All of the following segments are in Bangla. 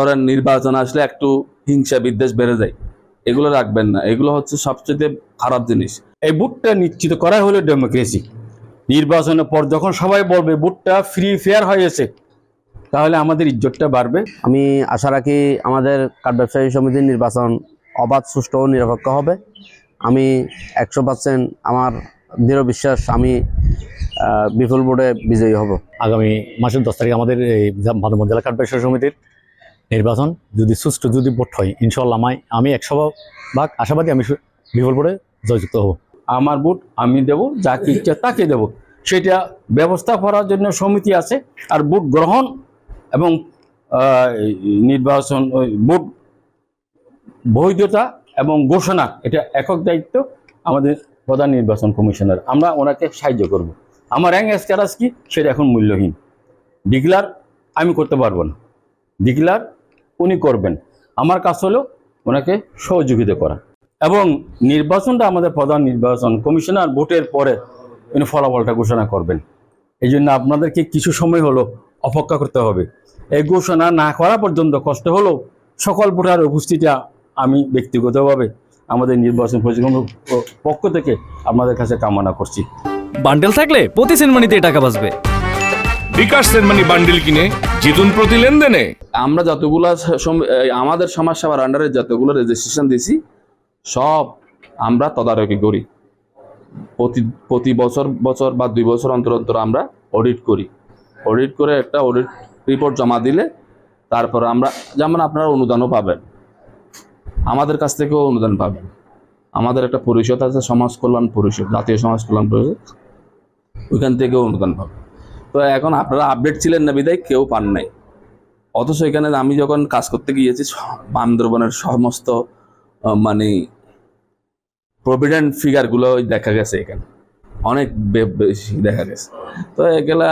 ধরেন নির্বাচন আসলে একটু হিংসা বিদ্বেষ বেড়ে যায়, এগুলো রাখবেন না। এগুলো হচ্ছে সবচেয়ে খারাপ জিনিস। এই ভোটটা নিশ্চিত করা হলো ডেমোক্রেসি। নির্বাচনের পর যখন সবাই বলবে ভোটটা ফ্রি ফেয়ার হয়েছে, তাহলে আমাদের ইজ্জতটা বাড়বে। আমি আশা রাখি আমাদের কার্ড ব্যবসায়ী সমিতির নির্বাচন অবাধ, সুষ্ঠু ও নিরপেক্ষ হবে। আমি 100% আমার দৃঢ় বিশ্বাস আমি বিপুল ভোটে বিজয়ী হব। আগামী মাসের 10 তারিখ আমাদের এই মাধবগঞ্জ জেলা কার্ড ব্যবসায়ী সমিতির নির্বাচন যদি সুষ্ঠু যদি ভোট হয়, ইনশাল্লাহ আমি 100% আশাবাদী আমি বিপুল ভোটে জয়যুক্ত হব। আমার ভোট আমি দেব, যাকে ইচ্ছা তাকে দেব। সেটা ব্যবস্থা করার জন্য সমিতি আছে। আর ভোট গ্রহণ এবং নির্বাচন ভোট বৈধতা এবং ঘোষণা, এটা একক দায়িত্ব আমাদের প্রধান নির্বাচন কমিশনার। আমরা ওনাকে সাহায্য করব। আমার র্যাঙ্ক স্ট্যাটাস কি সেটা এখন মূল্যহীন। ডিক্লার আমি করতে পারবো না, ডিক্লার উনি করবেন। আমার কাজ হলো ওনাকে সহযোগিতা করা। এবং নির্বাচনটা আমাদের প্রধান নির্বাচন কমিশনার ভোটের পরে উনি ফলাফলটা ঘোষণা করবেন। এই জন্য আপনাদেরকে কিছু সময় হলো অপেক্ষা করতে হবে। এই ঘোষণা না করা পর্যন্ত কষ্ট হলো সকল ভোটার উপস্থিতি আমি ব্যক্তিগতভাবে আমাদের নির্বাচন পরিচালনার পক্ষ থেকে আপনাদের কাছে কামনা করছি। বান্ডেল থাকলে প্রতি সেনমানিতে টাকা বাঁচবে। বিকাশ সেনমানি বান্ডেল কিনে জিতুন প্রতি লেনদেনে। আমরা যতগুলো আমাদের সমাজসেবার আন্ডারে যতগুলো রেজিস্ট্রেশন দিছি সব আমরা তদারকি করি। প্রতি বছর বা 2 বছর অন্তর অন্তর আমরা অডিট করি। অডিট করে একটা অডিট রিপোর্ট জমা দিলে তারপর আমরা, যেমন আপনারা অনুদানও পাবেন, আমাদের কাছ থেকেও অনুদান পাবেন। আমাদের একটা পরিষদ আছে, সমাজ কল্যাণ পরিষদ, জাতীয় সমাজ কল্যাণ পরিষদ, ওইখান থেকেও অনুদান পাবেন। তো এখন আপনারা আপডেট ছিলেন না বিদায় কেউ পান নাই। অথচ এখানে আমি যখন কাজ করতে গিয়েছি বান্দরবনের সমস্ত মানে প্রভিডেন্ট ফিগারগুলো দেখা গেছে, এখানে অনেক বেশি দেখা গেছে। তো এগুলা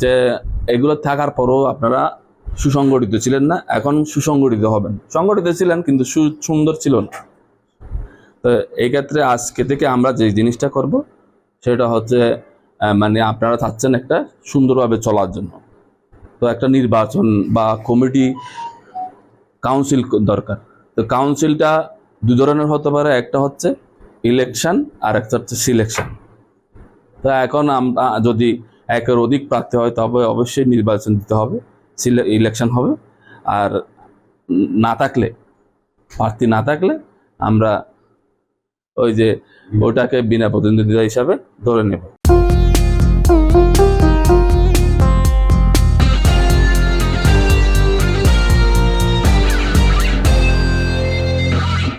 যে এগুলো থাকার পরও আপনারা সুসংগঠিত ছিলেন না, এখন সুসংগঠিত হবেন। সংগঠিত ছিলেন কিন্তু সুন্দর ছিল না। তো এই ক্ষেত্রে আজকে থেকে আমরা যে জিনিসটা করব সেটা হচ্ছে মানে আপনারা চাচ্ছেন একটা সুন্দরভাবে চলার জন্য। তো একটা নির্বাচন বা কমিটি কাউন্সিল দরকার। তো কাউন্সিলটা 2 ধরনের হতে পারে, একটা হচ্ছে ইলেকশন আর একটা হচ্ছে সিলেকশন। তো এখন আমরা যদি একের অধিক প্রার্থী হয় তবে অবশ্যই নির্বাচন দিতে হবে, ইলেকশন হবে। আর না থাকলে, প্রার্থী না থাকলে আমরা ওই যে ওটাকে বিনা প্রতিদ্বন্দ্বিতা হিসাবে ধরে নেব।